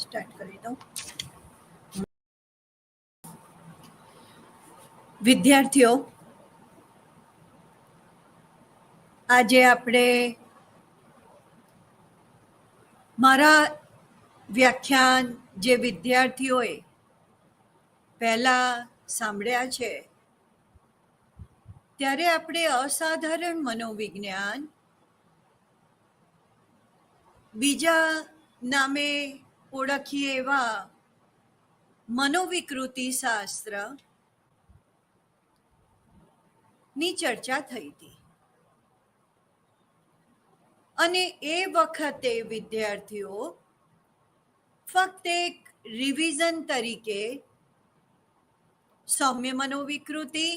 Start કરી દઉં. વિદ્યાર્થીઓ, આજે આપણે મારા વ્યાખ્યાન જે વિદ્યાર્થીઓએ પહેલા સાંભળ્યા છે, ત્યારે આપણે અસાધારણ મનોવિજ્ઞાન, બીજા નામે ઓળખીએ એવા મનોવિકૃતિ શાસ્ત્ર ની ચર્ચા થઈ હતી. અને એ વખતે વિદ્યાર્થીઓ ફક્ત એક રિવિઝન તરીકે સૌમ્ય મનોવિકૃતિ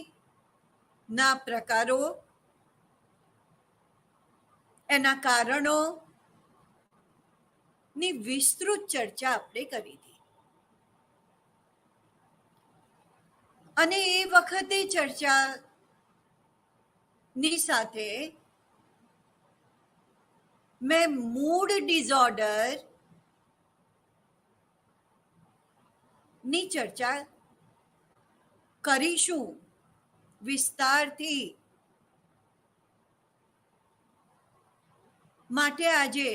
ના પ્રકારો, એના કારણો ની વિસ્તૃત ચર્ચા આપણે કરી હતી. અને એ વખતે ચર્ચા ની સાથે મેં મૂડ ડિસઓર્ડર ની ચર્ચા કરીશું વિસ્તારથી. માટે આજે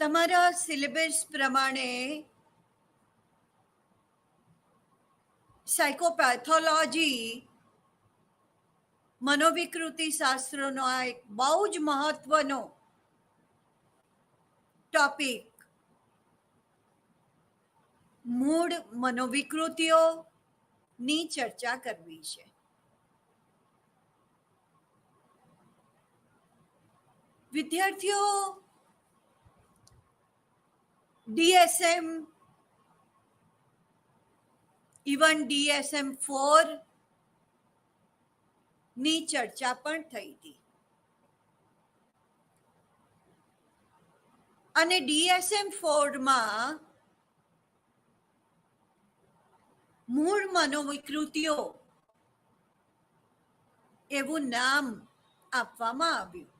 તમારા સિલેબસ પ્રમાણે સાયકોપેથોલોજી મનોવિકૃતિ શાસ્ત્રનો આ એક બહુ જ મહત્વનો ટોપિક, મૂળ મનોવિકૃતિઓ ની ચર્ચા કરવી છે. વિદ્યાર્થીઓ, DSM, ઇવન DSM-4 ની ચર્ચા પણ થઈ હતી. અને DSM-4 માં મૂળ મનોવિકૃતિઓ એવું નામ આપવામાં આવ્યું.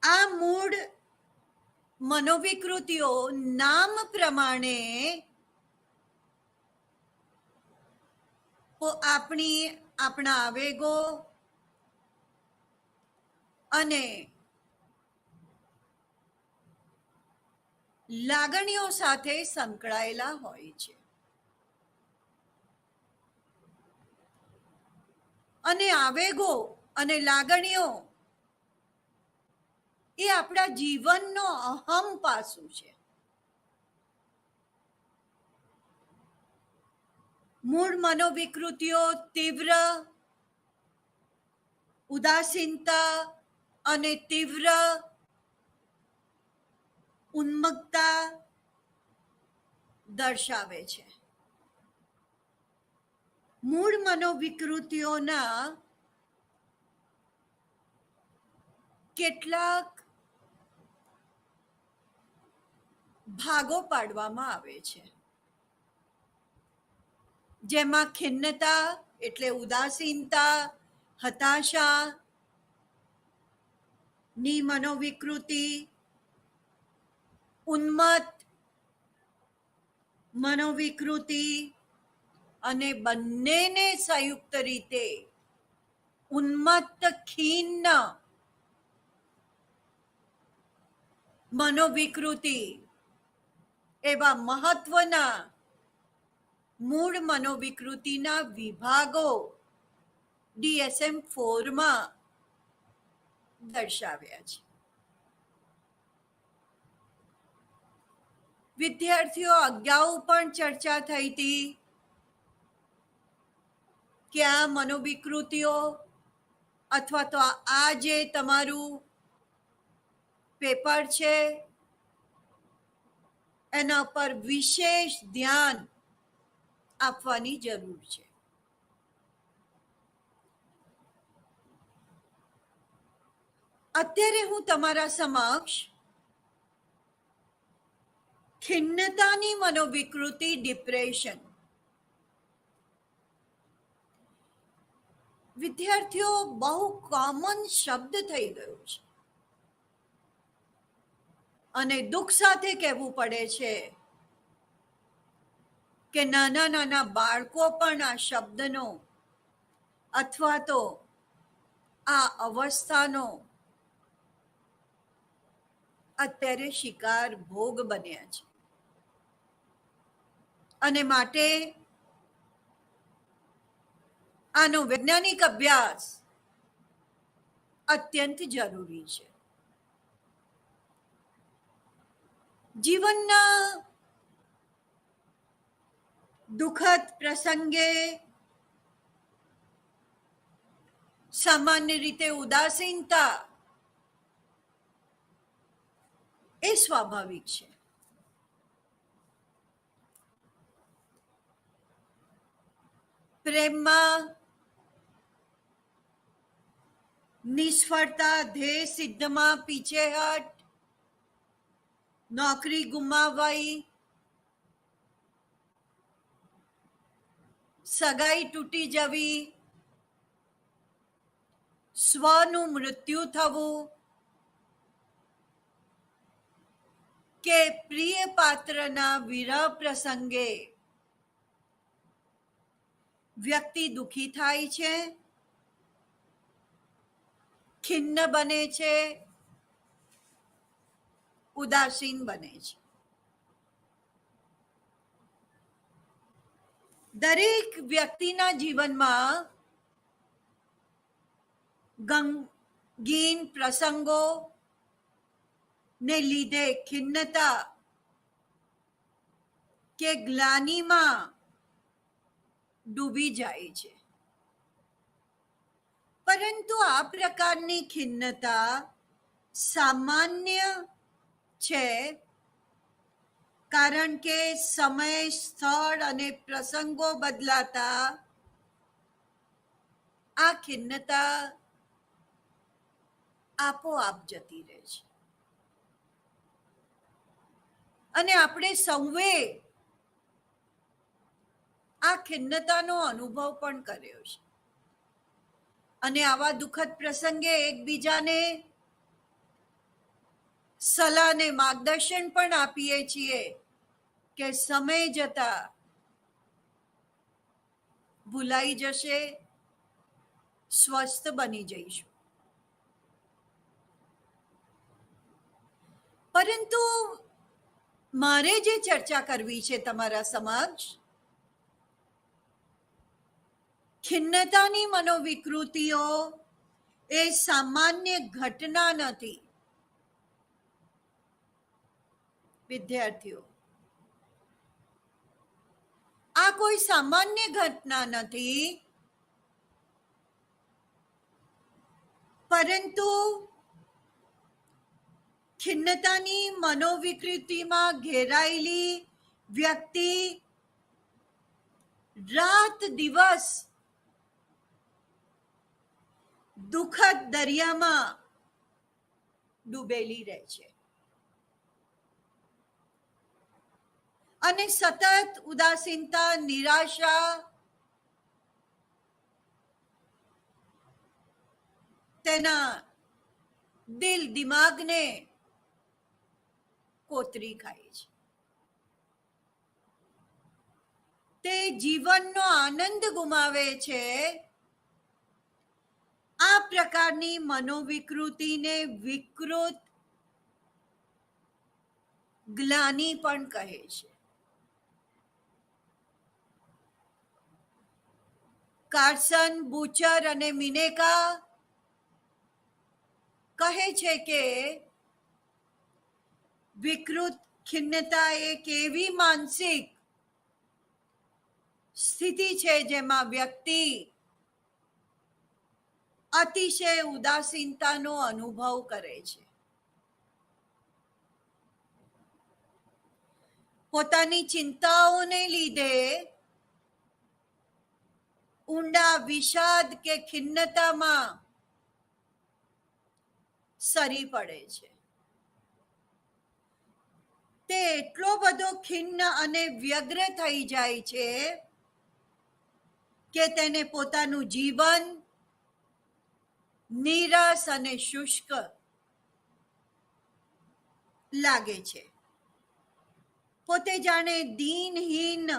આ મૂળ મનોવિકૃતિઓ નામ પ્રમાણે આપણા આવેગો અને લાગણીઓ સાથે સંકળાયેલા હોય છે. અને આવેગો અને લાગણીઓ એ આપણા જીવનનો અહમ પાસું છે. મૂળ મનોવિકૃતિઓ તીવ્ર ઉદાસીનતા અને તીવ્ર ઉન્મત્તતા દર્શાવે છે. મૂળ મનોવિકૃતિઓના કેટલાક ભાગો પાડવામાં આવે છે, જેમાં ખિન્નતા એટલે ઉદાસીનતા, હતાશા ની મનોવિકૃતિ, ઉન્મત્ત મનોવિકૃતિ અને બંનેને સંયુક્ત રીતે ઉન્મત્ત ખિન્ન મનોવિકૃતિ એવા મહત્વના મૂળ મનોવિકૃતિના વિભાગો DSM-4 માં દર્શાવ્યા છે. વિદ્યાર્થીઓ, અગાઉ પણ ચર્ચા થઈ હતી કે આ મનોવિકૃતિઓ અથવા તો આ જે તમારું પેપર છે એના પર વિશેષ ધ્યાન આપવાની જરૂર છે. અત્યારે હું તમારા સમક્ષ ખિન્નતાની મનોવિકૃતિ, ડિપ્રેશન. વિદ્યાર્થીઓ, બહુ કોમન શબ્દ થઈ ગયો છે. અને દુઃખ સાથે કહેવું પડે છે કે નાના નાના બાળકો પણ આ શબ્દનો અથવા તો આ અવસ્થાનો અત્યારે શિકાર ભોગ બન્યા છે. અને માટે આનો વૈજ્ઞાનિક અભ્યાસ અત્યંત જરૂરી છે. જીવનના દુઃખદ પ્રસંગે સામાન્ય રીતે ઉદાસીનતા એ સ્વાભાવિક છે. પ્રેમમાં નિષ્ફળતા, ધ્યેય સિદ્ધમાં પીછેહટ, નોકરી ગુમાવાઈ, સગાઈ તૂટી જવી, સ્વનું મૃત્યુ થવું કે પ્રિય પાત્રના વિરહ પ્રસંગે વ્યક્તિ દુઃખી થાય છે, ખિન્ન બને છે, ઉદાસીન બને છે. દરેક વ્યક્તિના જીવનમાં ગમગીન પ્રસંગો ને લીધે ખિન્નતા કે ગ્લાનિમાં ડૂબી જાય છે. પરંતુ આ પ્રકારની ખિન્નતા સામાન્ય છે, કારણ કે સમય, સ્થળ અને પ્રસંગો બદલાતા આ ખિન્નતા આપોઆપ જતી રહે છે. અને આપણે સૌએ આ ખિન્નતાનો અનુભવ પણ કર્યો છે. અને આવા દુઃખદ પ્રસંગે એકબીજાને સલાહ અને માર્ગદર્શન પણ આપીએ છીએ કે સમય જતા ભૂલાઈ જશે, સ્વસ્થ બની જઈશું. પરંતુ મારે જે ચર્ચા કરવી છે તમારા સમક્ષ, ખિન્નતાની મનોવિકૃતિઓ એ સામાન્ય ઘટના નથી. વિદ્યાર્થીઓ, આ કોઈ સામાન્ય ઘટના નથી, પરંતુ ખિન્નતાની મનોવિકૃતિમાં ઘેરાયેલી વ્યક્તિ રાત દિવસ દુઃખદ દરિયામાં ડૂબેલી રહે છે અને સતત ઉદાસીનતા, નિરાશા તેના દિલ દિમાગને કોતરી ખાય છે. તે જીવનનો આનંદ ગુમાવે છે. આ પ્રકારની મનોવિકૃતિને વિકૃત ગ્લાનિ પણ કહે છે. કાર્સન, બુચર અને મિનેકા કહે છે કે વિકૃત ખિન્નતા એક એવી માનસિક સ્થિતિ છે જેમાં વ્યક્તિ અતિશય ઉદાસીનતાનો અનુભવ કરે છે. પોતાની ચિંતાઓને લીધે ઊંડા વિષાદ કે ખિન્નતામાં સરી પડે છે. તે એટલો બધો ખિન્ન અને વ્યગ્ર થઈ જાય છે કે તેને પોતાનું જીવન નીરસ અને શુષ્ક લાગે છે. પોતે જાણે દીનહીન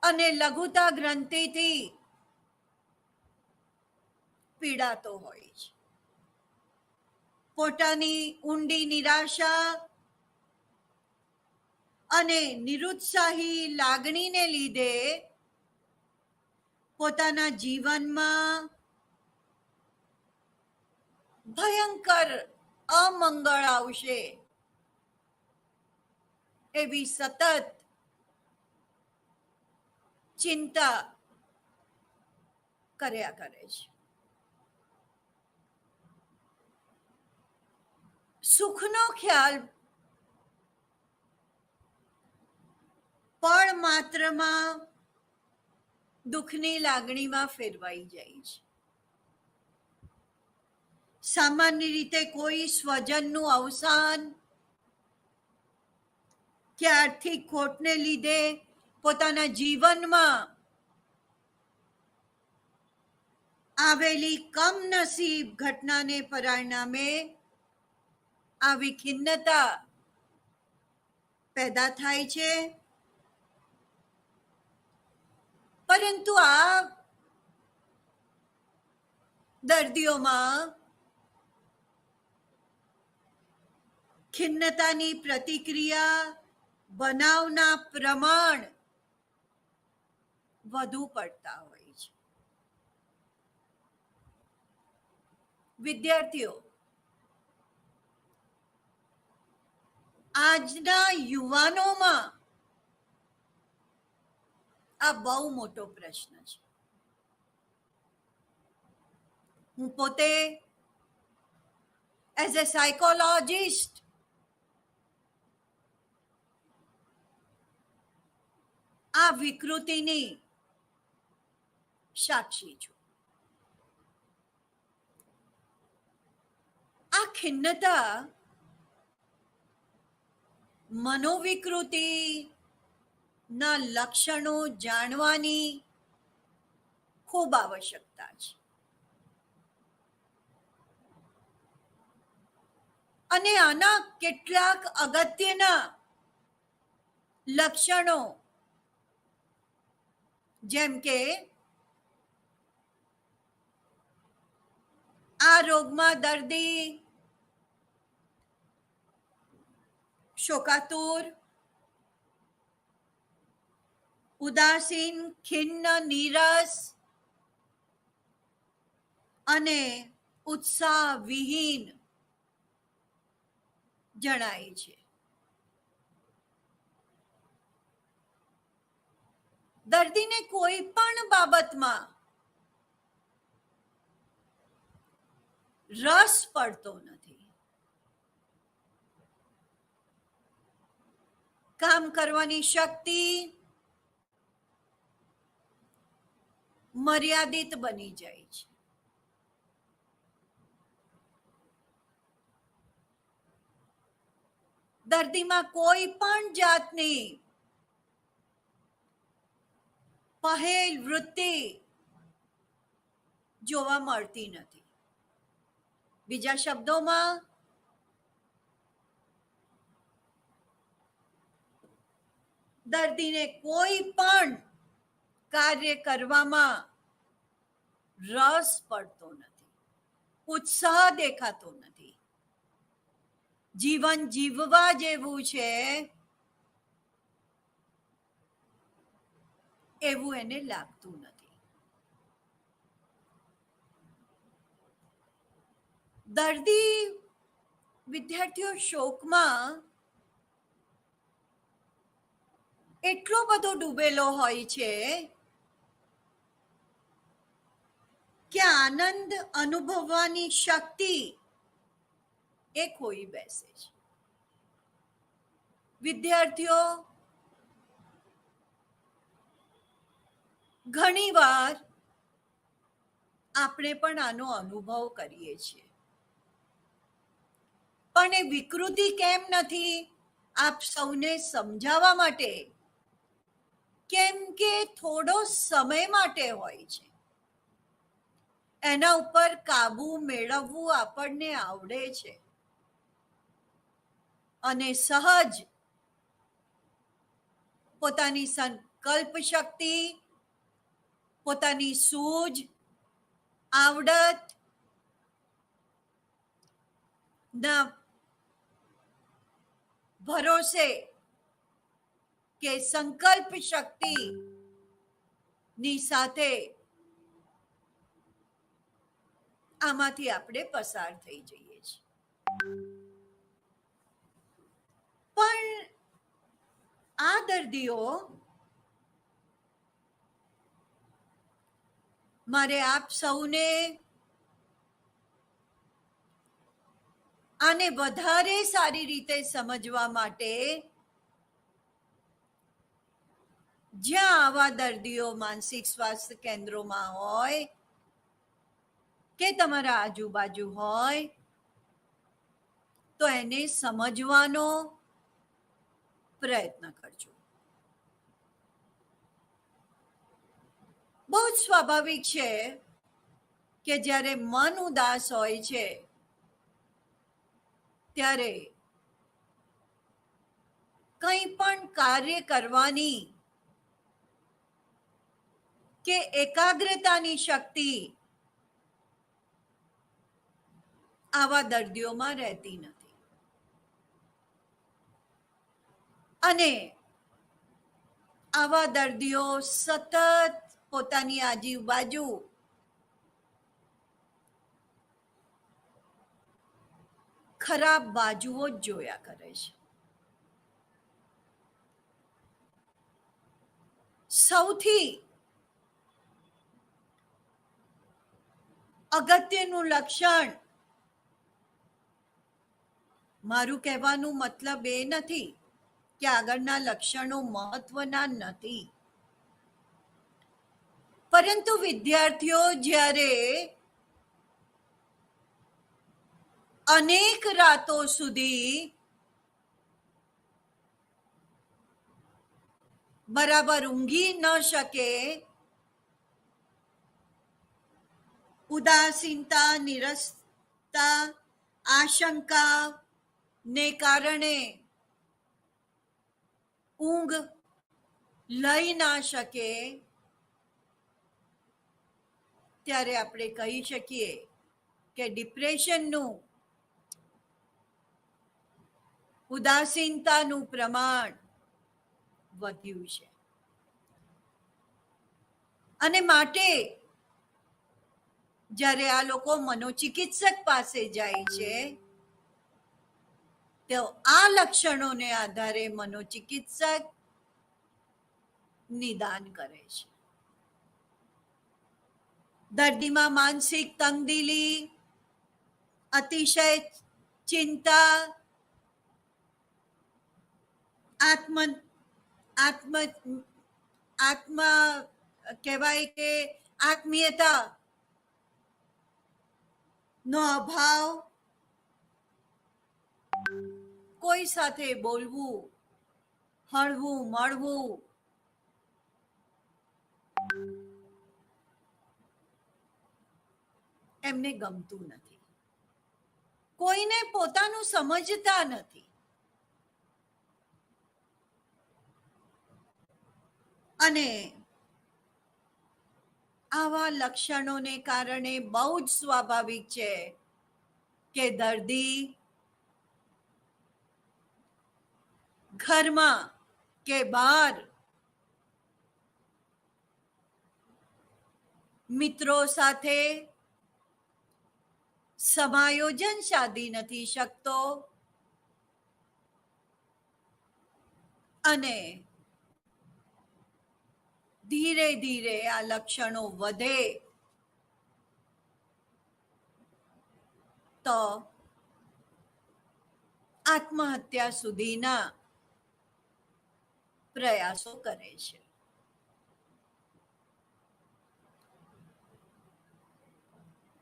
અને લઘુતા ગ્રંથિથી પીડાતો હોય છે. પોતાની ઊંડી નિરાશા અને નિરુત્સાહી લાગણીને લીધે પોતાના જીવનમાં ભયંકર અમંગળ આવશે એવી સતત ચિંતા કર્યા કરે છે. સુખનો ખ્યાલ પણ માત્રમાં દુઃખની લાગણીમાં ફેરવાઈ જાય છે. સામાન્ય રીતે કોઈ સ્વજનનું અવસાન કે આર્થિક ખોટને લીધે પોતાના જીવનમાં આવેલી કમનસીબ ઘટનાને પરિણામે આવી ખિન્નતા પેદા થાય છે. પરંતુ આ દર્દીઓમાં ખિન્નતાની પ્રતિક્રિયા બનાવના પ્રમાણ વધુ પડતા હોય છે. વિદ્યાર્થીઓ, આજના યુવાનોમાં આ બહુ મોટો પ્રશ્ન છે. હું પોતે એઝ એ સાયકોલોજિસ્ટ આ વિકૃતિની સાક્ષી છું. આ ખિન્નતા મનોવિકૃતિ ના લક્ષણો જાણવાની ખૂબ આવશ્યકતા છે. અને આના કેટલાક અગત્યના લક્ષણો જેમ કે આ રોગમાં દર્દી શોકાતુર, ઉદાસીન, ખિન્ન, નીરસ અને ઉત્સાહવિહીન જણાય છે. દર્દીને કોઈ પણ બાબતમાં રસ પડતો નથી. કામ કરવાની શક્તિ મર્યાદિત બની જાય છે. દર્દીમાં કોઈ પણ જાતની પહેલ વૃત્તિ જોવા મળતી નથી. બીજા શબ્દોમાં દર્દીને કોઈ પણ કાર્ય કરવામાં રસ પડતો નથી, ઉત્સાહ દેખાતો નથી. જીવન જીવવા જેવું છે એવું એને લાગતું નથી. દર્દી વિદ્યાર્થીઓ શોકમાં એટલો બધો ડૂબેલો હોય છે કે આનંદ અનુભવવાની શક્તિ એ ખોઈ બેસે છે. વિદ્યાર્થીઓ ઘણીવાર આપણે પણ આનો અનુભવ કરીએ છીએ. પણ એ વિકૃતિ કેમ નથી આપ સૌને સમજાવવા માટે, કેમ કે થોડો સમય માટે હોય છે. એના ઉપર કાબુ મેળવવું આપણને આવડે છે અને સહજ પોતાની સંકલ્પ શક્તિ, પોતાની સૂઝ, આવડત ના ભરોસે કે સંકલ્પ શક્તિ ની સાથે આમાંથી આપણે પસાર થઈ જઈએ છીએ. પણ આ દર્દીઓ મારે આપ સૌને આને વધારે સારી રીતે સમજવા માટે જ્યાં આવા દર્દીઓ માનસિક સ્વાસ્થ્ય કેન્દ્રોમાં હોય કે તમારા આજુબાજુ હોય તો એને સમજવાનો પ્રયત્ન કરજો. બહુ જ સ્વાભાવિક છે કે જ્યારે મન ઉદાસ હોય છે ત્યારે કંઈ પણ કાર્ય કરવાની કે એકાગ્રતાની શક્તિ આવા દર્દીઓમાં રહેતી નથી. અને આવા દર્દીઓ સતત પોતાની આજુબાજુ ખરાબ બાજુઓ જ જોયા કરે છે. સૌથી અગત્યનું લક્ષણ, મારું કહેવાનું મતલબ એ નથી કે આગળના લક્ષણો મહત્વના નથી, પરંતુ વિદ્યાર્થીઓ જ્યારે અનેક રાતો સુધી બરાબર ઊંઘી ન શકે, ઉદાસીનતા, નિરસતા, આશંકા ને કારણે ઊંઘ લઈ ના શકે, ત્યારે આપણે કહી શકીએ કે ડિપ્રેશનનું, ઉદાસીનતાનું પ્રમાણ વધ્યું છે. અને માટે જ્યારે આ લોકો મનોચિકિત્સક પાસે જાય છે તો આ લક્ષણોને આધારે મનોચિકિત્સક નિદાન કરે છે. દર્દીમાં માનસિક તંગદિલી, અતિશય ચિંતા, આત્મ કહેવાય કે આત્મીયતા નો અભાવ, કોઈ સાથે બોલવું, હળવું મળવું, એમને ગમતું નથી, કોઈને પોતાનું સમજતા નથી. અને આવા લક્ષણોને કારણે બહુ જ સ્વાભાવિક છે કે દર્દી ઘરમાં કે બહાર મિત્રો સાથે સમાયોજન સાધી નથી શકતો અને ધીરે ધીરે આ લક્ષણો વધે તો આત્મહત્યા સુધીના પ્રયાસો કરે છે.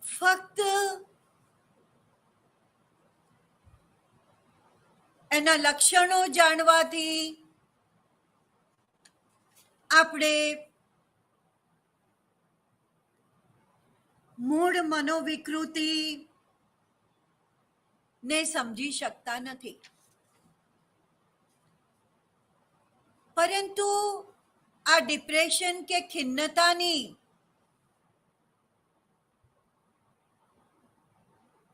ફક્ત એના લક્ષણો જાણવાથી આપણે મૂળ મનોવિકૃતિ ને સમજી શકતા નથી, પરંતુ આ ડિપ્રેશન કે ખિન્નતાની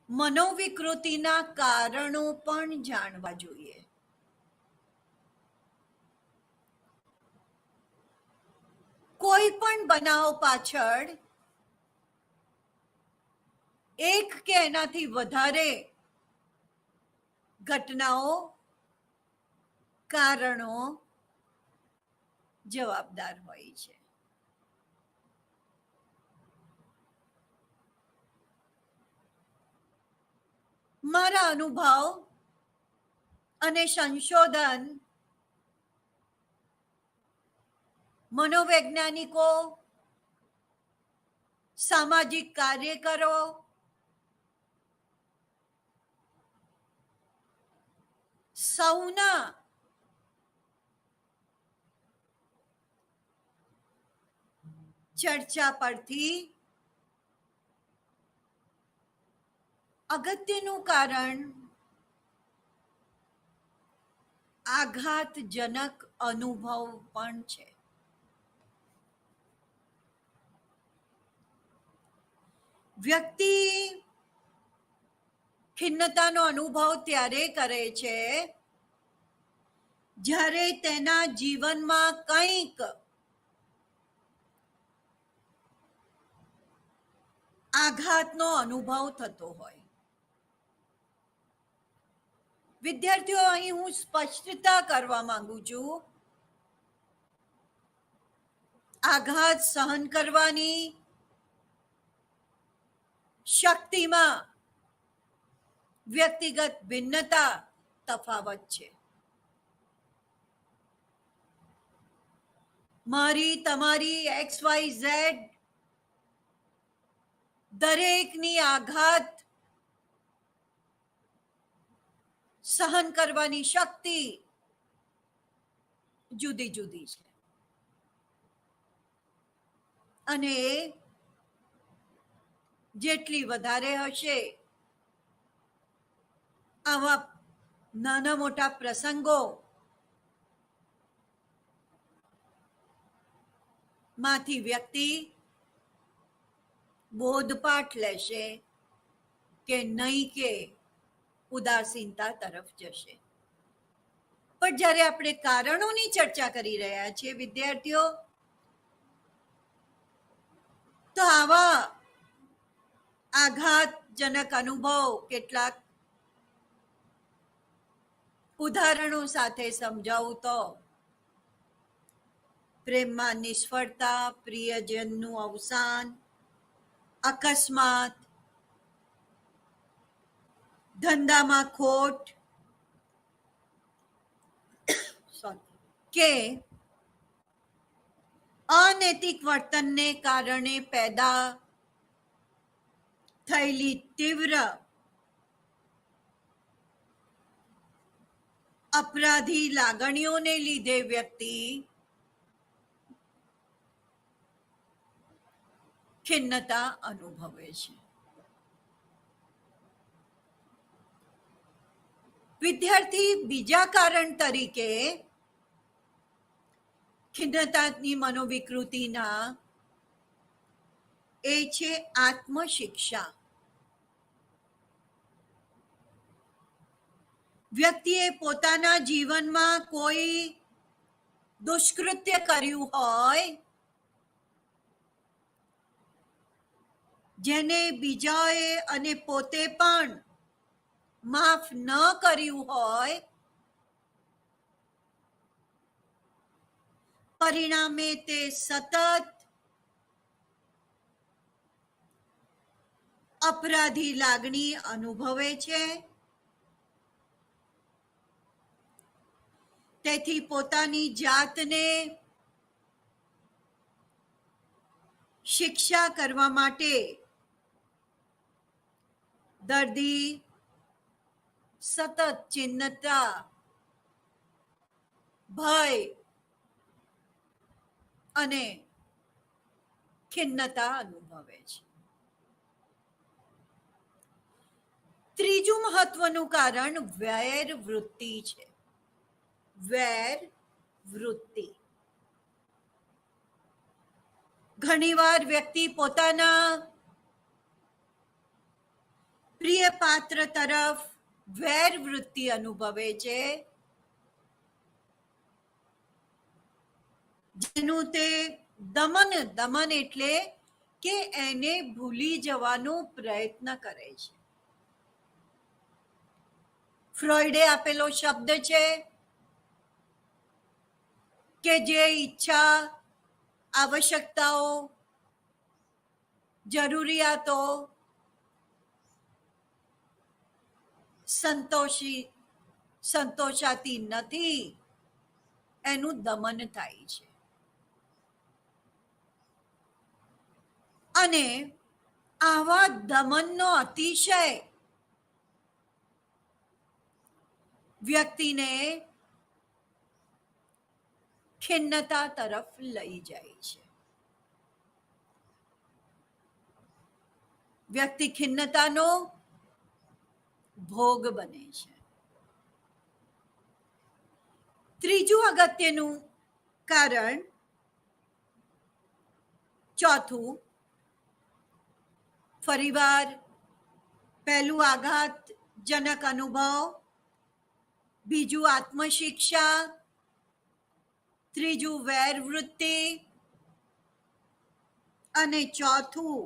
મનોવિકૃતિના કારણો પણ જાણવા જોઈએ. કોઈ પણ બનાવ પાછળ એક કે એનાથી વધારે ઘટનાઓ, કારણો જવાબદાર હોય છે. મારા અનુભવ અને સંશોધન મનોવૈજ્ઞાનિકો, સામાજિક કાર્યકરો, સૌના ચર્ચા પરથી અગત્યનું કારણ આઘાતજનક અનુભવ પણ છે. વ્યક્તિ ખિન્નતાનો અનુભવ ત્યારે કરે છે જ્યારે તેના જીવનમાં કંઈક આઘાતનો અનુભવ થતો હોય. વિદ્યાર્થીઓ, અહીં હું સ્પષ્ટતા કરવા માંગુ છું. આઘાત સહન કરવાની શક્તિમાં વ્યક્તિગત ભિન્નતા, તફાવત છે. મારી, તમારી, XYZ દરેકની આઘાત સહન કરવાની શક્તિ જુદી જુદી છે, અને જેટલી વધારે હશે, આવા નાના મોટા પ્રસંગો માંથી વ્યક્તિ બોધપાઠ લેશે કે નહીં કે ઉદાસીનતા તરફ જશે. પણ જ્યારે આપણે કારણોની ચર્ચા કરી રહ્યા છીએ વિદ્યાર્થીઓ, તો આવા આઘાતજનક અનુભવ કેટલાક ઉદાહરણો સાથે સમજાવું તો, પ્રેમમાં નિષ્ફળતા, પ્રિયજનનું અવસાન, અકસ્માત, ધંધામાં ખોટ, કે અનૈતિક વર્તનને કારણે પેદા થયેલી તીવ્ર અપરાધી લાગણીઓને લીધે વ્યક્તિ ખિન્નતા અનુભવે છે. વિદ્યાર્થી, બીજા કારણ તરીકે ખિન્નતાની મનોવિકૃતિના એ છે આત્મશિક્ષા. વ્યક્તિએ પોતાના જીવનમાં કોઈ દુષ્કૃત્ય કર્યું હોય, જેને બીજાએ અને પોતે પણ માફ ન કર્યું હોય, પરિણામે તે સતત અપરાધી લાગણી અનુભવે છે. તેથી પોતાની જાતને શિક્ષા કરવા માટે દર્દી સતત ચિંતા, ભય અને ખિન્નતા અનુભવે છે. ત્રીજું મહત્વનું કારણ વેર વૃત્તિ છે. વેર વૃત્તિ. ઘણીવાર વ્યક્તિ પોતાના પ્રિય પાત્ર તરફ વેર વૃત્તિ અનુભવે છે, જેનું તે દમન એટલે કે એને ભૂલી જવાનો પ્રયત્ન કરે છે. ફ્રોઈડે આપેલો શબ્દ છે કે જે ઈચ્છા, આવશ્યકતાઓ, જરૂરિયાતો સંતોષાતી નથી, એનું દમન થાય છે. અને આવા દમનનો અતિશય વ્યક્તિને ખિન્નતા તરફ લઈ જાય છે. વ્યક્તિ ખિન્નતાનો ભોગ બને છે. ત્રીજું અગત્યનું કારણ, ચોથું, ફરીવાર પહેલું આઘાતજનક અનુભવ, બીજું આત્મશિક્ષા, ત્રીજું વેર વૃત્તિ અને ચોથું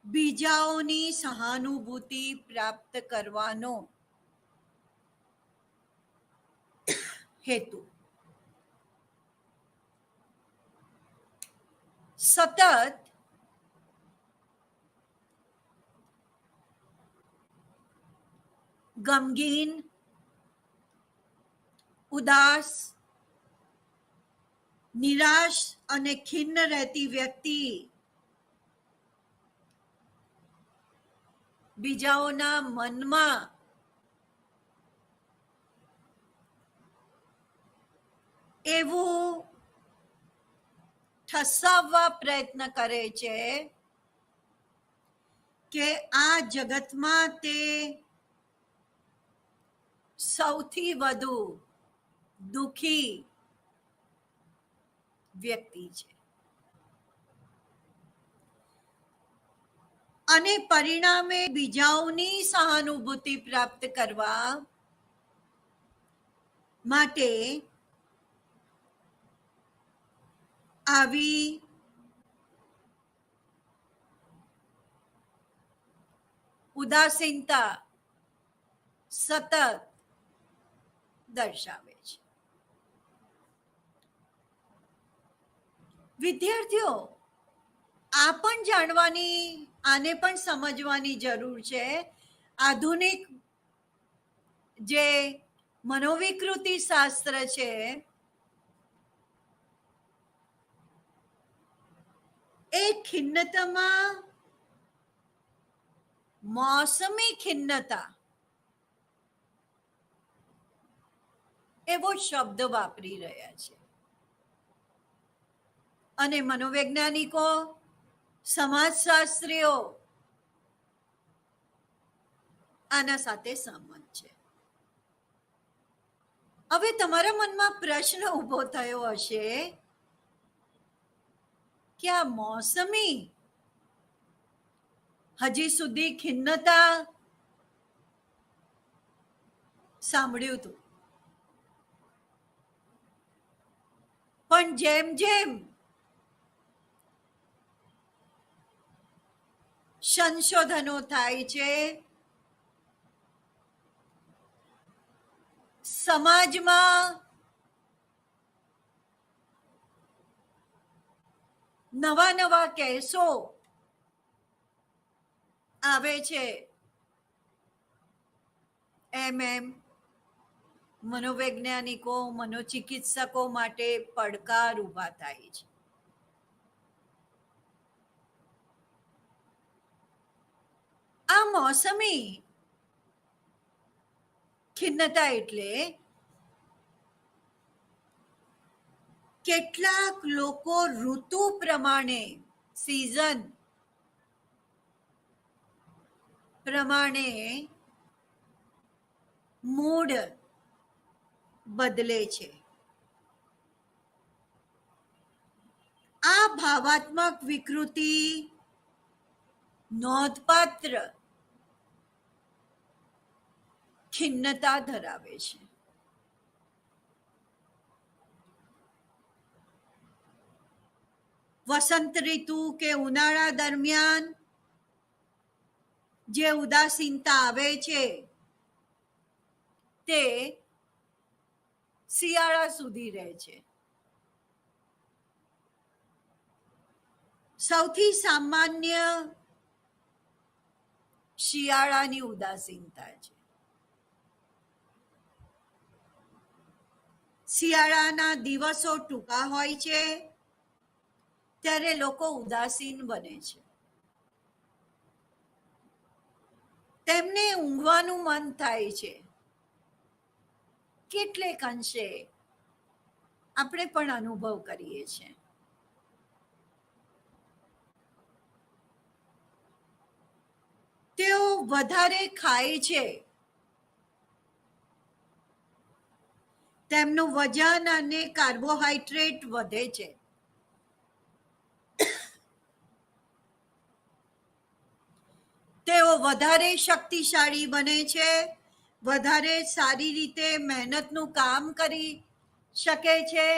બીજાઓની સહાનુભૂતિ પ્રાપ્ત કરવાનો હેતુ. સતત ગમગીન, ઉદાસ, નિરાશ અને ખિન્ન રહેતી વ્યક્તિ બીજાઓના મનમાં એવું ઠસાવવા પ્રયત્ન કરે છે કે આ જગતમાં તે સૌથી વધુ દુખી વ્યક્તિ છે. અને પરિણામે બીજાઓની સહાનુભૂતિ પ્રાપ્ત કરવા માટે આવી ઉદાસીનતા સતત દર્શાવે છે. વિદ્યાર્થીઓ, આ પણ જાણવાની, આને પણ સમજવાની જરૂર છે. આધુનિક જે મનોવિકૃતિ શાસ્ત્ર છે એ ખિન્નતામાં મોસમી ખિન્નતા એવો શબ્દ વાપરી રહ્યા છે. અને મનોવૈજ્ઞાનિકો, સમાજશાસ્ત્રીઓ આના સાથે સહમત છે. હવે તમારા મનમાં પ્રશ્ન ઉભો થયો હશે કે આ મોસમી હજી સુધી ખિન્નતા સાંભળ્યું હતું, પણ જેમ જેમ સંશોધનો થાય છે, સમાજમાં નવા નવા કેસો આવે છે, એમ મનોવૈજ્ઞાનિકો, મનોચિકિત્સકો માટે પડકાર ઊભા થાય છે. આ મોસમી ખિન્નતા એટલે કેટલાક લોકો ઋતુ પ્રમાણે, સિઝન પ્રમાણે મૂડ બદલે છે. આ ભાવાત્મક વિકૃતિ નોંધપાત્ર ખિન્નતા ધરાવે છે. વસંત ઋતુ કે ઉનાળા દરમિયાન જે ઉદાસીનતા આવે છે તે શિયાળા સુધી રહે છે. સૌથી સામાન્ય શિયાળાની ઉદાસીનતા છે. શિયાળાના દિવસો ટૂંકા હોય છે ત્યારે લોકો ઉદાસીન બને છે. તેમને ઊંઘવાનું મન થાય છે. કેટલેક અંશે આપણે પણ અનુભવ કરીએ છીએ. તેઓ વધારે ખાય છે. તેમનું વજન અને કાર્બોહાઈડ્રેટ વધે છે. તેઓ વધારે શક્તિશાળી બને છે. વધારે સારી રીતે મહેનતનું કામ કરી શકે છે.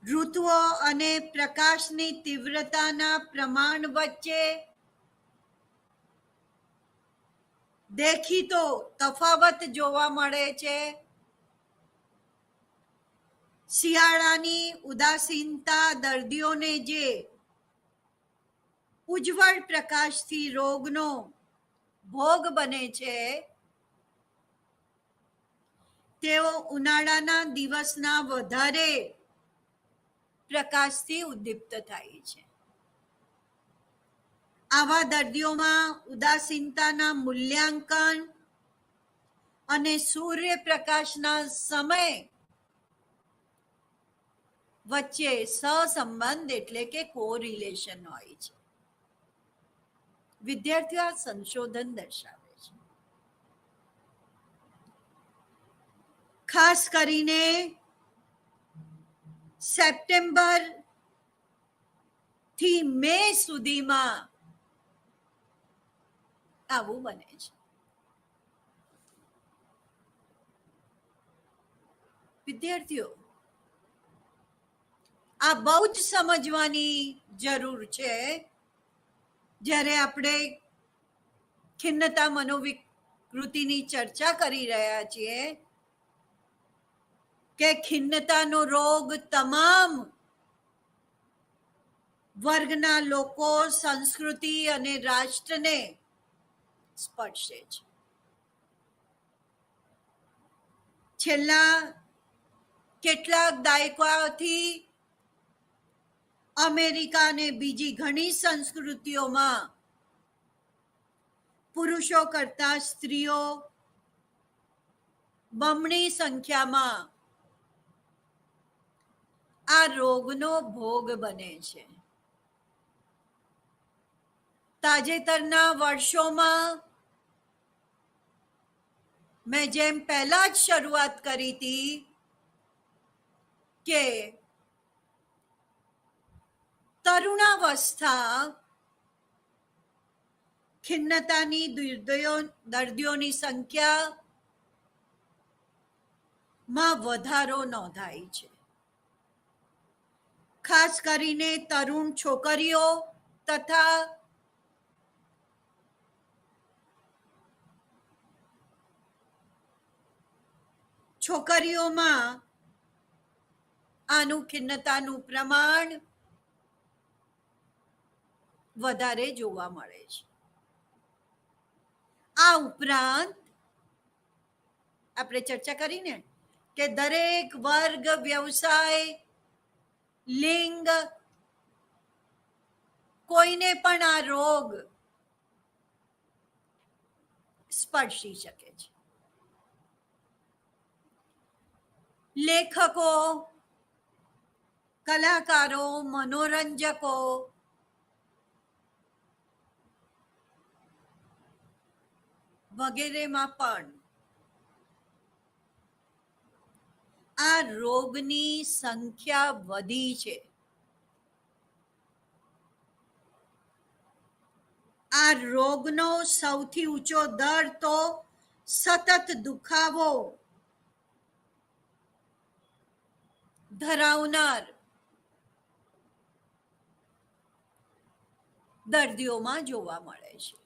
ઋતુઓ અને પ્રકાશની તીવ્રતાના પ્રમાણ વચ્ચે દેખીતો તફાવત જોવા મળે છે. શિયાળાની ઉદાસીનતા દર્દીઓને જે ઉજ્જવળ પ્રકાશથી રોગનો ભોગ બને છે તેઓ ઉનાળાના દિવસના વધારે પ્રકાશથી ઉદ્દીપ્ત થાય છે. આવા દર્દીઓમાં ઉદાસીનતાના મૂલ્યાંકન અને સૂર્યપ્રકાશના સમય વચ્ચે સહસંબંધ એટલે કે કોરિલેશન હોય છે. વિદ્યાર્થીઓ આ સંશોધન દર્શાવે છે. ખાસ કરીને સપ્ટેમ્બર થી મે સુધીમાં આવું બને છે. વિદ્યાર્થીઓ આ બહુ જ સમજવાની જરૂર છે જ્યારે આપણે ખિન્નતા મનોવિકૃતિની ચર્ચા કરી રહ્યા છીએ કે ખિન્નતાનો રોગ તમામ વર્ગના લોકો, સંસ્કૃતિ અને રાષ્ટ્રને સ્પર્શે છે. છેલ્લા કેટલાક દાયકાઓથી અમેરિકા અને બીજી ઘણી સંસ્કૃતિઓમાં પુરુષો કરતા સ્ત્રીઓ બમણી સંખ્યામાં આ રોગનો ભોગ બને છે. તાજેતરના વર્ષોમાં મેં જેમ પહેલા જ શરૂઆત કરી હતી કે તરુણાવસ્થા ખિન્નતાની દર્દીઓની સંખ્યામાં વધારો નોંધાય છે. ખાસ કરીને તરુણ છોકરીઓ તથા છોકરીઓમાં આનું ખિન્નતાનું પ્રમાણ વધારે જોવા મળે છે. આ ઉપરાંત આપણે ચર્ચા કરીને કે દરેક વર્ગ, વ્યવસાય, લિંગ કોઈને પણ આ રોગ સ્પર્શી શકે છે. લેખકો, કલાકારો, મનોરંજકો વગેરેમાં પણ આ રોગની સંખ્યા વધી છે. આ રોગનો સૌથી ઊંચો દર તો સતત દુખાવો ધરાવનાર દર્દીઓમાં જોવા મળે છે.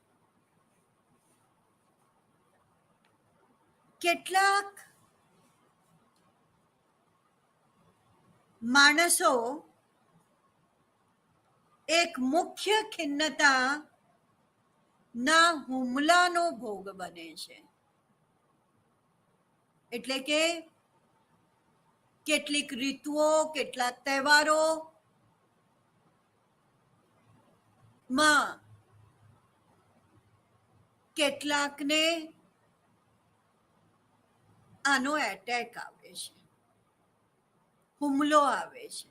કેટલાક માણસો એક મુખ્ય ખિન્નતા ના હુમલાનો ભોગ બને છે. એટલે કે કેટલીક ઋતુઓ, કેટલાક તહેવારો માં કેટલાકને આનો એટેક આવે છે, હુમલો આવે છે.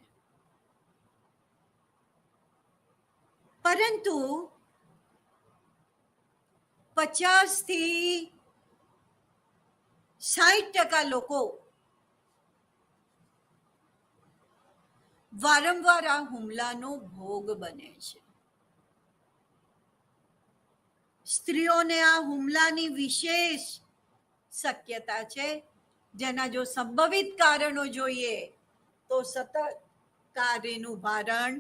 પરંતુ 50 થી 60% લોકો વારંવાર આ હુમલાનો ભોગ બને છે. સ્ત્રીઓને આ હુમલાની વિશેષ શક્યતા છે, જેના જો સંભવિત કારણો જોઈએ તો સતત કાર્યનું ભારણ,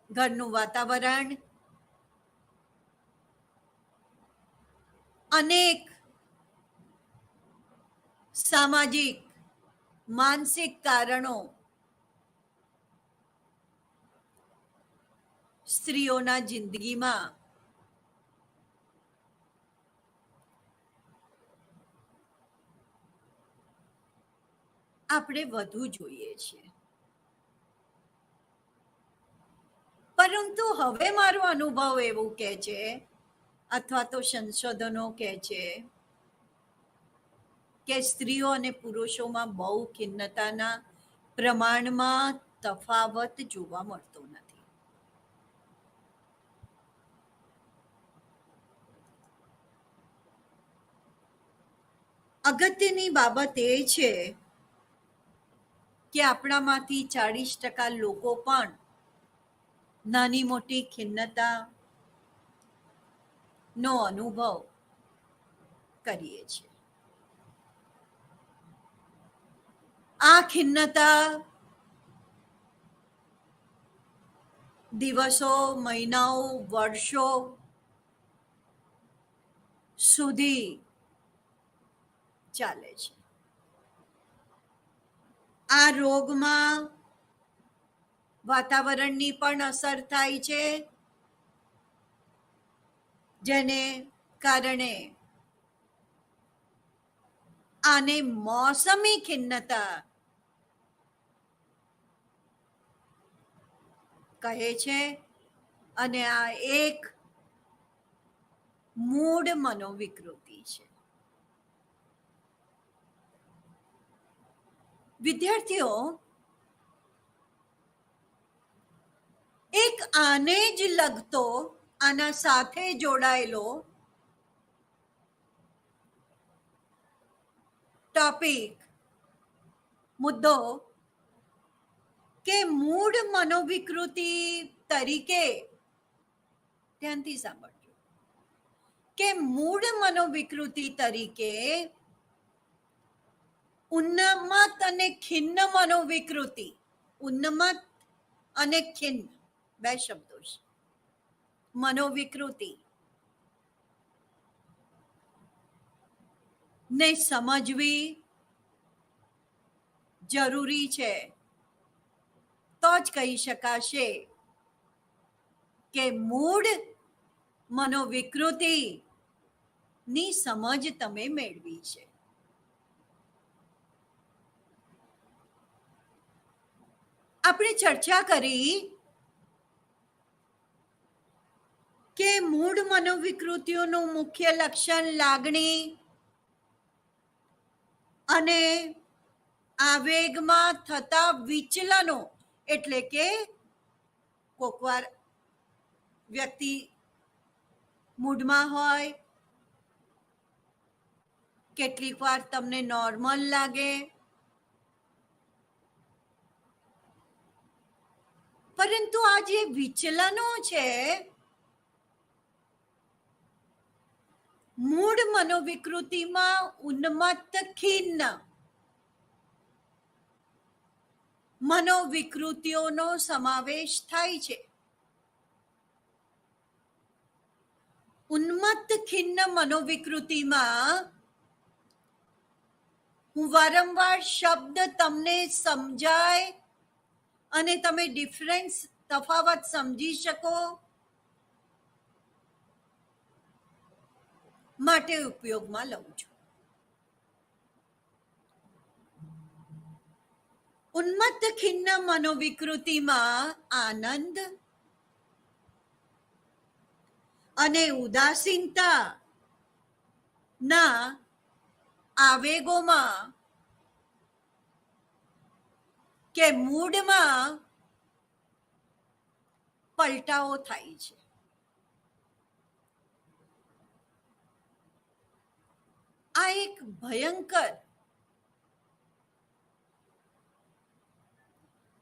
ઘરનું વાતાવરણ, અનેક સામાજિક માનસિક કારણો સ્ત્રીઓના જિંદગીમાં આપણે વધુ જોઈએ છીએ. પરંતુ હવે મારો અનુભવ એવું કહે છે, અથવા તો સંશોધનો કહે છે કે સ્ત્રીઓ અને પુરુષોમાં બહુ ખિન્નતાના પ્રમાણમાં તફાવત જોવા મળતો નથી. અગત્યની બાબત એ છે કે આપણામાંથી 40% લોકો પણ નાની મોટી ખિન્નતા નો અનુભવ કરીએ છીએ. આ ખિન્નતા દિવસો, મહિનાઓ, વર્ષો સુધી ચાલે છે. આ રોગમાં વાતાવરણની પણ અસર થાય છે, જેને કારણે આને મોસમી ખિન્નતા કહે છે. અને આ એક મૂળ મનોવિકૃતિ છે. વિદ્યાર્થીઓ, એક આને જ લગતો, આના સાથે જોડાયેલો ટોપિક, મુદ્દો કે મૂળ મનોવિકૃતિ તરીકે, ધ્યાનથી સાંભળજો, કે મૂળ મનોવિકૃતિ તરીકે ઉન્મત્ત અને ખિન્ન મનોવિકૃતિ, ઉન્મત્ત અને ખિન્ન બે શબ્દો છે, મનોવિકૃતિ ને સમજવી જરૂરી છે. તો જ કહી શકાશે કે મૂળ મનોવિકૃતિ ની સમજ તમે મેળવી છે. આપણે ચર્ચા કરી કે મૂળ મનોવિકૃતિઓનું મુખ્ય લક્ષણ લાગણી અને આવેગમાં થતા વિચલનો, એટલે કે કોકવાર વ્યક્તિ મૂડમાં હોય, કેટલીક વાર તમને નોર્મલ લાગે, પરંતુ આ જે વિચલનો છે, મૂળ મનોવિકૃતિમાં ઉન્મત્ત ખિન્ન મનોવિકૃતિઓનો સમાવેશ થાય છે. ઉન્મત્ત ખિન્ન મનોવિકૃતિમાં હું વારંવાર શબ્દ તમને સમજાય અને તમે ડિફરન્સ તફાવત સમજી શકો માટે ઉપયોગમાં લઉં છું. ઉન્મત્ત ખિન્ન મનોવિકૃતિમાં આનંદ અને ઉદાસીનતા ના આવેગોમાં કે મૂડમાં પલટાઓ થાય છે. આ એક ભયંકર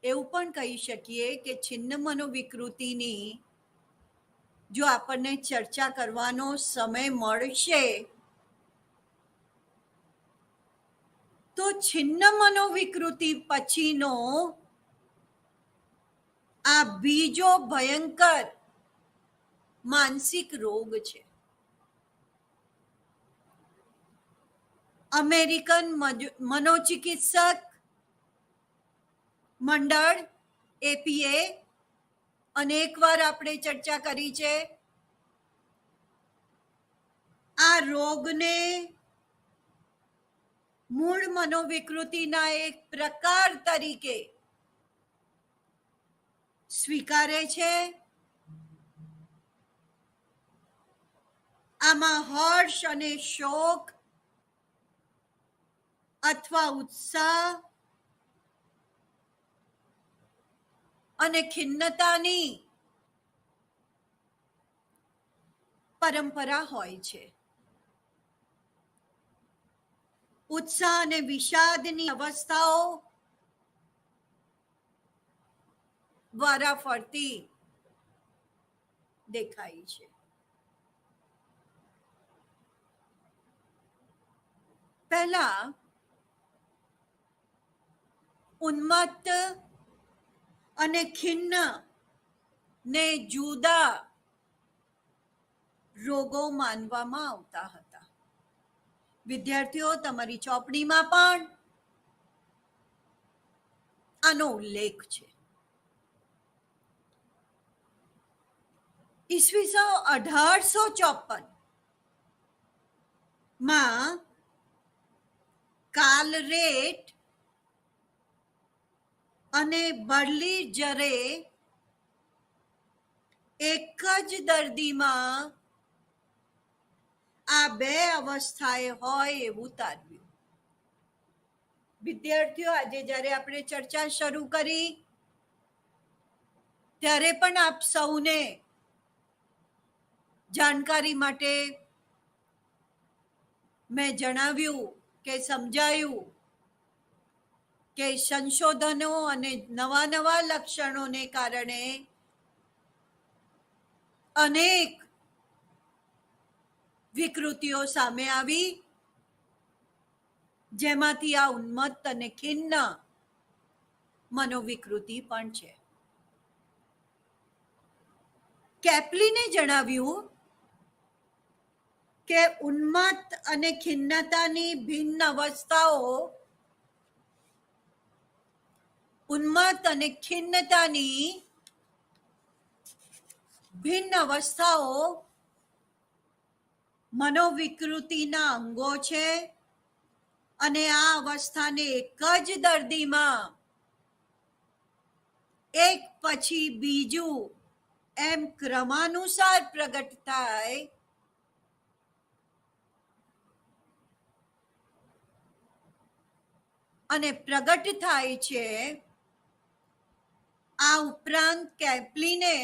એવું પણ કહી શકીએ કે છિન્ન મનોવિકૃતિની જો આપણને ચર્ચા કરવાનો સમય મળશે તો છિન્ન મનોવિકૃતિ પછીનો આ બીજો ભયંકર માનસિક રોગ છે. અમેરિકન મનોચિકિત્સક મંડળ એપીએ અનેકવાર આપણે ચર્ચા કરી છે. આ રોગને મૂળ મનોવિકૃતિના એક પ્રકાર તરીકે સ્વીકારે છે. આમાં હર્ષ અને શોક અથવા ઉત્સાહ અને ખિન્નતાની પરંપરા હોય છે. ઉત્સાહ અને વિષાદની અવસ્થાઓ વારાફરતી દેખાય છે. પહેલા ઉન્મત્ત અને ખિન્ન ને જુદા રોગો માનવામાં આવતા હતા. વિદ્યાર્થીઓ, તમારી ચોપડીમાં પણ આનો ઉલ્લેખ છે. ઈસવીસન 1854 માં કાર્લરેટ અને બર્લિંજરે એક જ દર્દીમાં આ બે અવસ્થાએ હોય એવું તારવ્યું. વિદ્યાર્થીઓ, આજે જ્યારે આપણે ચર્ચા શરૂ કરી ત્યારે પણ આપ સૌને જાણકારી માટે મેં જણાવ્યું કે સમજાયું કે સંશોધનો અને નવા નવા લક્ષણોને કારણે અનેક વિકૃતિઓ સામે આવી, જેમાંથી આ ઉન્મત્ત અને ખિન્ન મનોવિકૃતિ પણ છે. કેપ્લીને જણાવ્યું કે ઉન્મત્ત અને ખિન્નતાની ભિન્ન અવસ્થાઓ ઉન્મત્ત અને ખિન્નતાની ભિન્ન અવસ્થાઓ મનોવિકૃતિના અંગો છે અને આ અવસ્થાને એક જ દર્દીમાં એક પછી બીજું એમ ક્રમાનુસાર પ્રગટ થાય અને પ્રગટ થાય છે. આ ઉપરાંત કેપ્લીને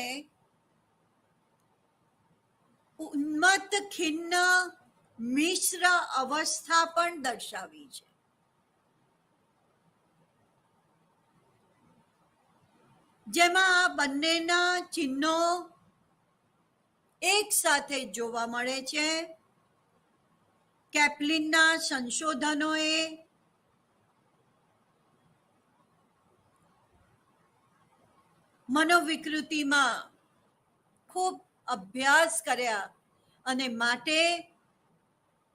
ઉન્મત્ત ખિન્ન મિશ્ર અવસ્થા પણ દર્શાવી છે. જેમાં આ બંનેના ચિહ્નો એક સાથે જોવા મળે છે. કેપ્લિનના સંશોધનોએ મનોવિકૃતિમાં ખૂબ અભ્યાસ કર્યા અને માટે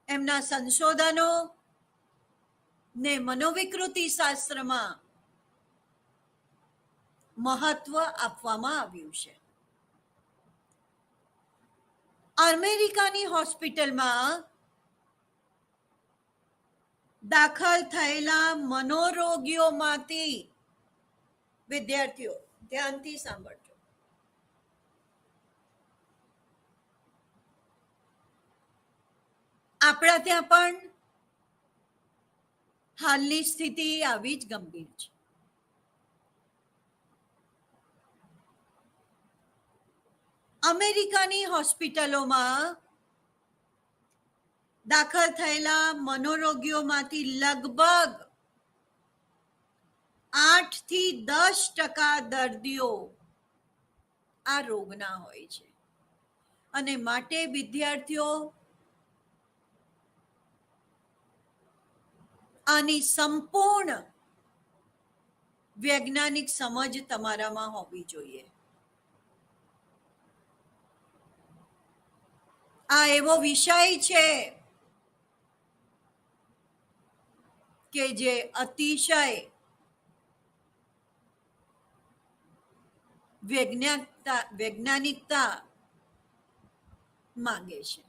એમના સંશોધનો ને મનોવિકૃતિ શાસ્ત્રમાં મહત્વ આપવામાં આવ્યું છે. અમેરિકાની હોસ્પિટલમાં દાખલ થયેલા મનોરોગીઓમાંથી, વિદ્યાર્થીઓ ધ્યાનથી સાંભળજો, આપણા ત્યાં પણ હાલની સ્થિતિ આવી જ ગંભીર છે. અમેરિકાની હોસ્પિટલોમાં દાખલ થયેલા મનોરોગીઓમાંથી લગભગ 8 થી 10% દર્દીઓ આ રોગના હોય છે. અને માટે વિદ્યાર્થીઓ આની સંપૂર્ણ વૈજ્ઞાનિક સમજ તમારામાં હોવી જોઈએ. આ એવો વિષય છે કે જે અતિશય વૈજ્ઞાનિકતા માંગે છે.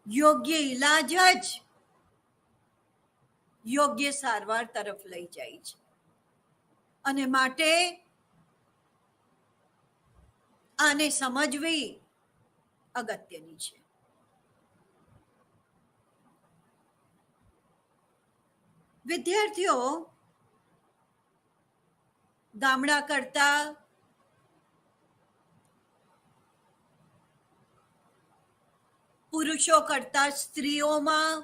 યોગ્ય ઈલાજ જ યોગ્ય સારવાર તરફ લઈ જાય છે. અને માટે આને સમજવી અગત્યની છે. વિદ્યાર્થીઓ ગામડા કરતા પુરુષો કરતા સ્ત્રીઓમાં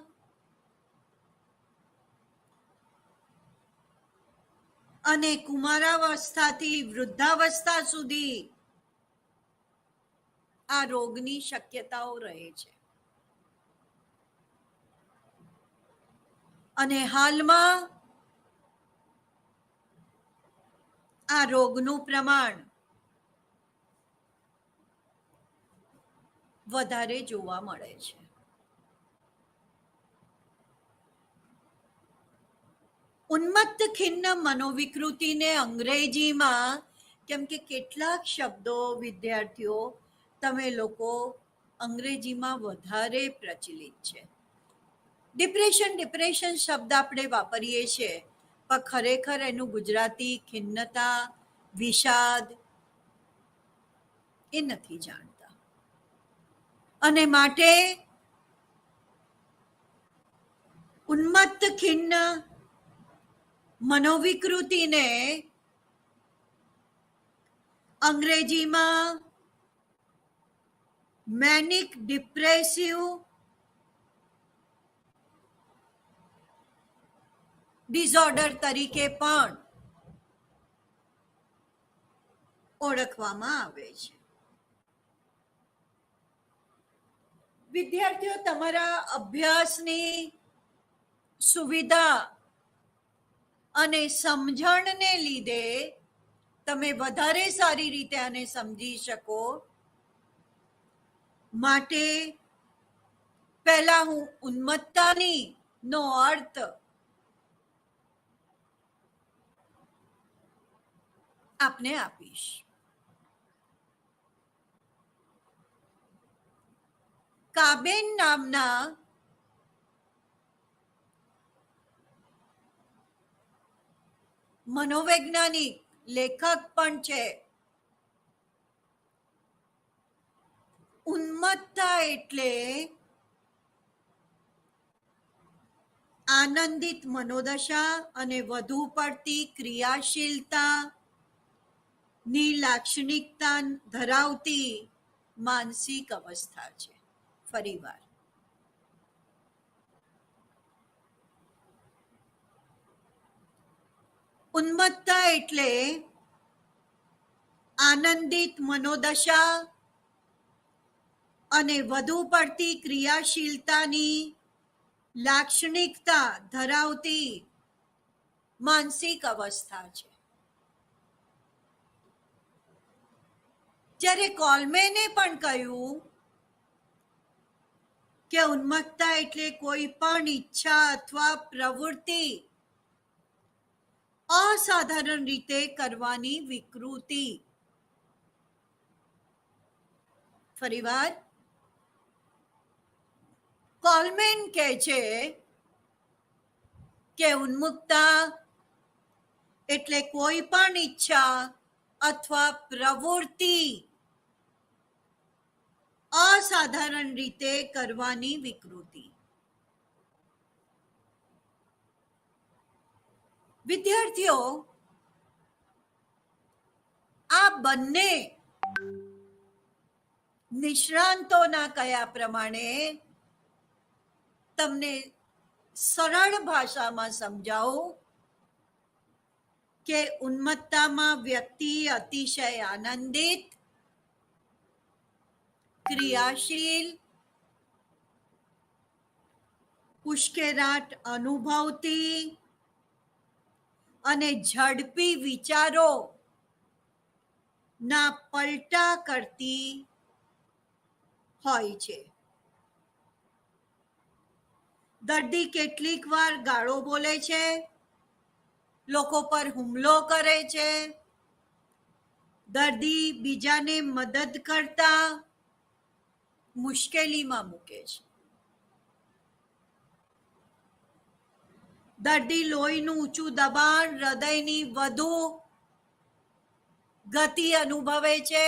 અને કુમારાવસ્થાથી વૃદ્ધાવસ્થા સુધી આ રોગની શક્યતાઓ રહે છે. અને હાલમાં આ રોગનું પ્રમાણ વધારે જોવા મળે છે. ઉન્મત્ત ખિન્ન મનોવિકૃતિને અંગ્રેજીમાં, કેમ કે કેટલાક શબ્દો વિદ્યાર્થીઓ તમે લોકો અંગ્રેજીમાં વધારે પ્રચલિત છે. ડિપ્રેશન શબ્દ આપણે વાપરીએ છીએ, પણ ખરેખર એનું ગુજરાતી ખિન્નતા, વિષાદ એ નથી જાણતા. અને માટે ઉન્મત્ત ખિન્ન મનોવિકૃતિને અંગ્રેજીમાં મેનિક ડિપ્રેસિવ ડિસઓર્ડર તરીકે પણ ઓળખવામાં આવે છે. વિદ્યાર્થીઓ તમારા અભ્યાસની સુવિધા અને સમજણને લીધે તમે વધારે સારી રીતે આને સમજી શકો માટે પહેલા હું ઉન્મત્તતાની નો અર્થ આપને આપીશ. કાબેન નામના મનોવૈજ્ઞાનિક લેખક પણ છે. ઉન્મત્તતા એટલે આનંદિત મનોદશા અને વધુ પડતી ક્રિયાશીલતા ની લાક્ષણિકતા ધરાવતી માનસિક અવસ્થા છે. ફરીવાર, ઉન્મત્તતા એટલે આનંદિત મનોદશા અને વધુ પડતી ક્રિયાશીલતાની લાક્ષણિકતા ધરાવતી માનસિક અવસ્થા છે. જ્યારે કોલમેને પણ કહ્યું કે ઉન્મત્તતા એટલે કોઈ પણ ઈચ્છા અથવા પ્રવૃત્તિ અસાધારણ રીતે કરવાની વિકૃતિ. ફરીવાર, કોલમેન કહે છે કે ઉન્મુક્તતા એટલે કોઈ પણ ઈચ્છા અથવા પ્રવૃત્તિ અસાધારણ રીતે કરવાની વિકૃતિ. વિદ્યાર્થીઓ, આ બંને નિષ્ણાંતોના કયા પ્રમાણે તમને સરળ ભાષામાં સમજાવું કે ઉન્મત્તતામાં વ્યક્તિ અતિશય આનંદિત, ક્રિયાશીલ, ઉશ્કેરાટ અનુભવતી અને ઝડપી વિચારો ના પલટા કરતી હોય છે. દર્દી કેટલીક વાર ગાળો બોલે છે, લોકો પર હુમલો કરે છે, દર્દી બીજાને મદદ કરતા મુશ્કેલીમાં મૂકે છે. દર્દી લોહીનું ઊંચું દબાણ, હૃદયની વધુ ગતિ અનુભવે છે,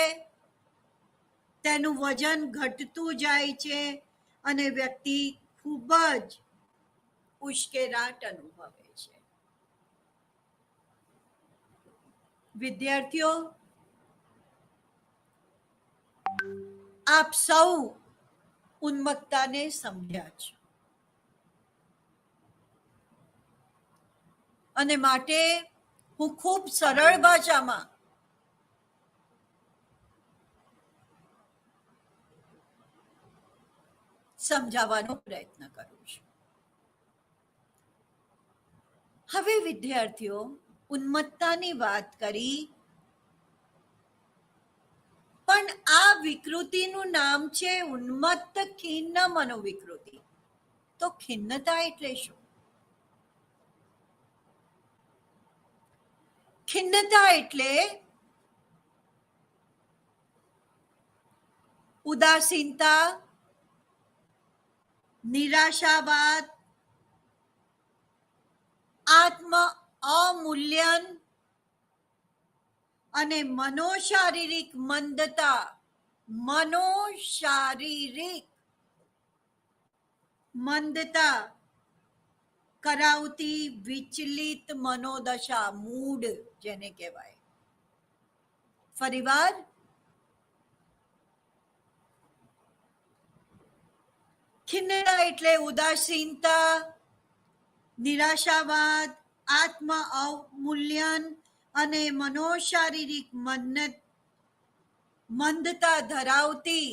તેનું વજન ઘટતું જાય છે અને વ્યક્તિ ખૂબ જ ઉશ્કેરાટ અનુભવે છે. વિદ્યાર્થીઓ, આપ સૌ ઉન્મત્તતાને સમજ્યા છો અને માટે હું ખૂબ સરળ ભાષામાં સમજાવવાનો પ્રયત્ન કરું છું. હવે વિદ્યાર્થીઓ, ઉન્મત્તતાની વાત કરી, પણ આ વિકૃતિનું નામ છે ઉન્મત્ત ખિન્ન મનોવિકૃતિ. તો ખિન્નતા એટલે શું? ખિન્નતા એટલે ઉદાસીનતા, નિરાશાવાદ, આત્મ અમૂલ્યન અને મનોશારીરિક મંદતા. મનોશારીરિક મંદતા કરાવતી વિચલિત મનોદશા, મૂડ જેને કહેવાય. ફરીવાર, ખિન્નતા એટલે ઉદાસીનતા, નિરાશાવાદ, આત્મ અવમૂલ્યન અને મનોશારીરિક મંદતા ધરાવતી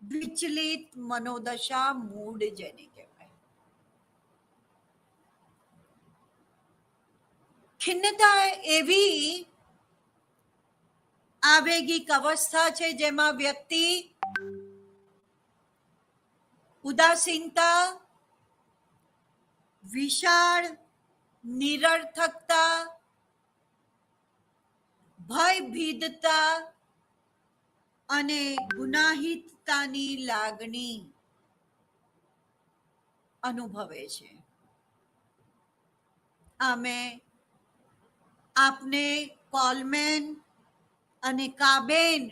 વિચલિત મનોદશા, મૂડ જેને કહેવાય. ખિન્નતા એવી આવેગિક અવસ્થા છે જેમાં વ્યક્તિ ઉદાસીનતા, વિશાળ નિરર્થકતા, ભયભીતતા અને ગુનાહિતતાની લાગણી અનુભવે છે. આમે આપને કોલમેન અને કાબેન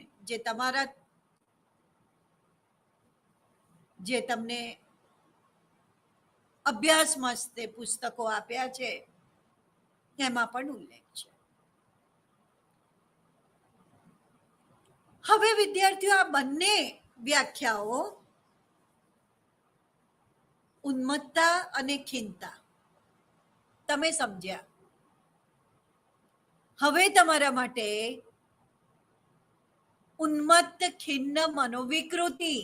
જે તમને અભ્યાસ મસ્તે પુસ્તકો આપ્યા છે એમાં પણ ઉલ્લેખ છે. હવે વિદ્યાર્થીઓ, આ બંને વ્યાખ્યાઓ ઉન્મત્તતા અને ખિન્નતા તમે સમજ્યા. હવે તમારા માટે ઉન્મત્ત ખિન્ન મનોવિકૃતિ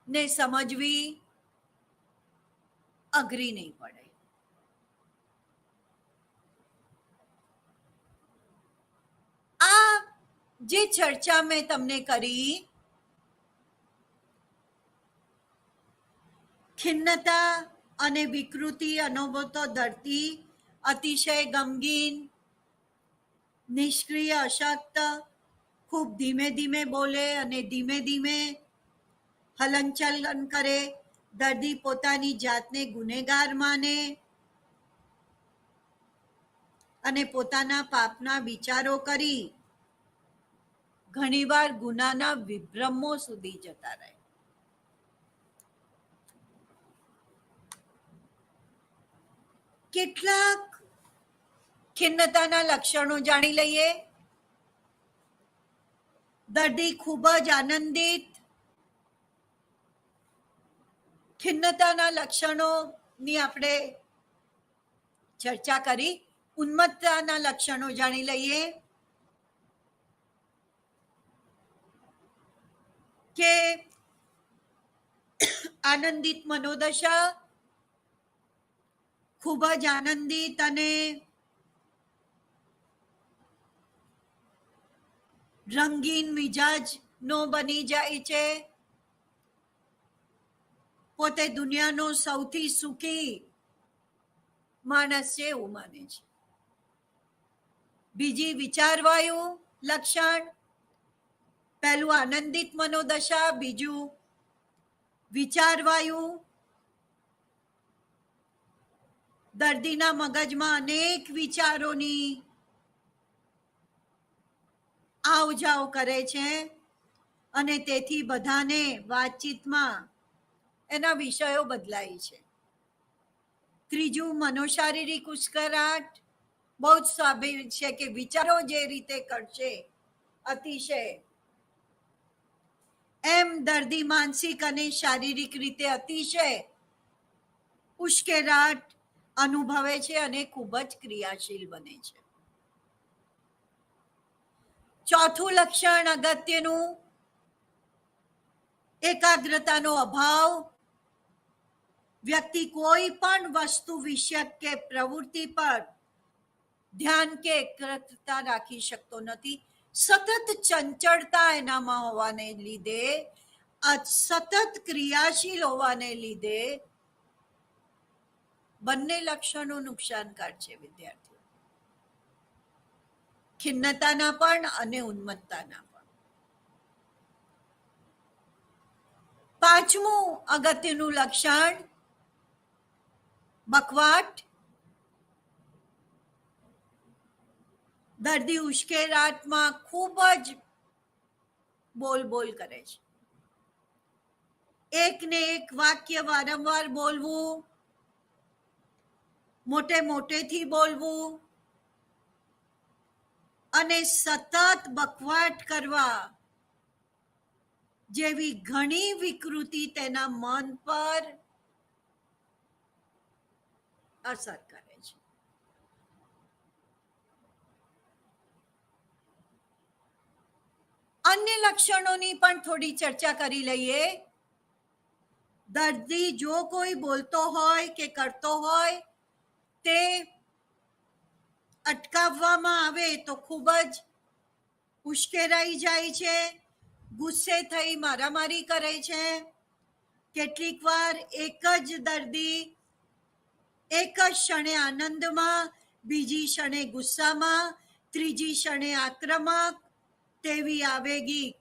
ને સમજવી અઘરી નહીં પડે. આ જે ચર્ચા મેં તમને કરી, ખિન્નતા અને વિકૃતિ અનુભવતો ધરતી અતિશય ગમગીન, નિષ્ક્રિય, અશક્ત, ખૂબ ધીમે ધીમે બોલે અને ધીમે ધીમે હલનચલન કરે, દર્દી પોતાની જાતને ગુનેગાર માને અને પોતાના પાપના વિચારો કરી ઘણીવાર ગુનાના વિભ્રમો સુધી જતા રહે. કેટલાક ખિન્નતાના લક્ષણો જાણી લઈએ. દર્દી ખૂબ જ આનંદિત. ખિન્નતાના લક્ષણોની આપણે ચર્ચા કરી. ઉન્મત્તતાના લક્ષણો જાણી લઈએ કે આનંદિત મનોદશા, ખૂબ જ આનંદિત અને રંગીન મિજાજનો બની જાય છે. પોતે દુનિયાનો સૌથી સુખી માણસ છે એવું માને છે. બીજી વિચારવાયુ લક્ષણ. પહેલું આનંદિત મનોદશા, બીજું વિચારવાયુ. દર્દીના મગજમાં અનેક વિચારોની આવ જાવ કરે છે અને તેથી બધાને વાતચીતમાં એના વિષયો બદલાય છે. ત્રીજું મનોશારીરિક ઉશ્કેરાટ. બહુ જ સ્વાભાવિક છે કે વિચારો જે રીતે કરશે અતિશય, એમ દર્દી માનસિક અને શારીરિક રીતે અતિશય ઉશ્કેરાટ અનુભવે છે અને ખૂબ જ ક્રિયાશીલ બને છે. ચોથું લક્ષણ અગત્યનું, એકાગ્રતાનો અભાવ. વ્યક્તિ કોઈ પણ વસ્તુ વિષય કે પ્રવૃત્તિ પર ધ્યાન કે એકાગ્રતા રાખી શકતો નથી. સતત ચંચળતા એનામાં હોવાને લીધે, સતત ક્રિયાશીલ હોવાને લીધે બંને લક્ષણો નુકસાનકાર છે વિદ્યાર્થીઓ, ખિન્નતાના પણ અને ઉન્મત્તતાના પણ. પાંચમું અગત્યનું લક્ષણ બકવાટ. દર્દી ઉશ્કેરાટમાં ખૂબ જ બોલ કરે છે. એક ને એક વાક્ય વારંવાર બોલવું, મોટેથી બોલવું અને સતત બકવાટ કરવા જેવી ઘણી વિકૃતિ તેના મન પર અસર કરે છે. અન્ય લક્ષણોની પણ થોડી ચર્ચા કરી લઈએ. દર્દી જો કોઈ બોલતો હોય કે કરતો હોય તે અટકાવવામાં આવે તો ખૂબ જ ઉશ્કેરાઈ જાય છે, ગુસ્સે થઈ મારામારી કરે છે. કેટલીક વાર એક જ દર્દી એક જ ક્ષણે આનંદમાં, બીજી ક્ષણે ગુસ્સામાં, ત્રીજી ક્ષણે આક્રમક તેવી આવેગિક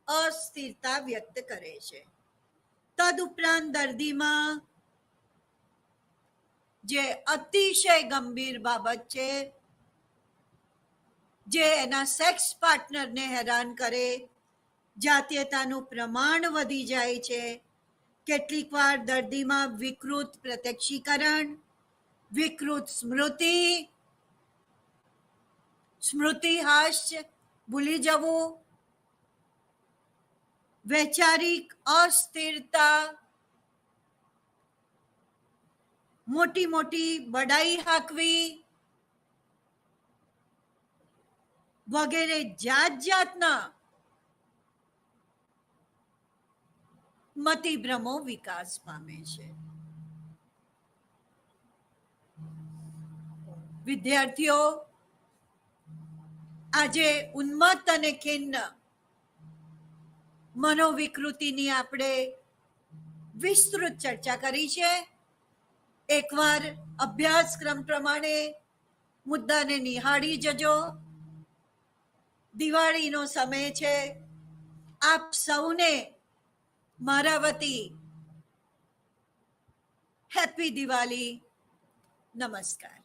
અસ્થિરતા વ્યક્ત કરે છે. તદુપરાંત દર્દીમાં જે અતિશય ગંભીર બાબત છે, જે એના સેક્સ પાર્ટનરને હેરાન કરે, જાતીયતાનું પ્રમાણ વધી જાય છે. કેટલીક વાર દર્દીમાં વિકૃત પ્રત્યક્ષીકરણ, વિકૃત સ્મૃતિહાસ્ય ભૂલી જવું, વૈચારિક અસ્થિરતા, મોટી મોટી બડાઈ હાંકવી વગેરે જાત જાતના મતિભ્રમો વિકાસ પામે છે. વિદ્યાર્થીઓ, આજે ઉન્મત્ત અને ખિન્ન મનોવિકૃતિની આપણે વિસ્તૃત ચર્ચા કરી છે. એકવાર અભ્યાસક્રમ પ્રમાણે મુદ્દાને નિહાળી જજો. દિવાળીનો સમય છે. આપ સૌને મારા વતી હેપી દિવાળી. નમસ્કાર.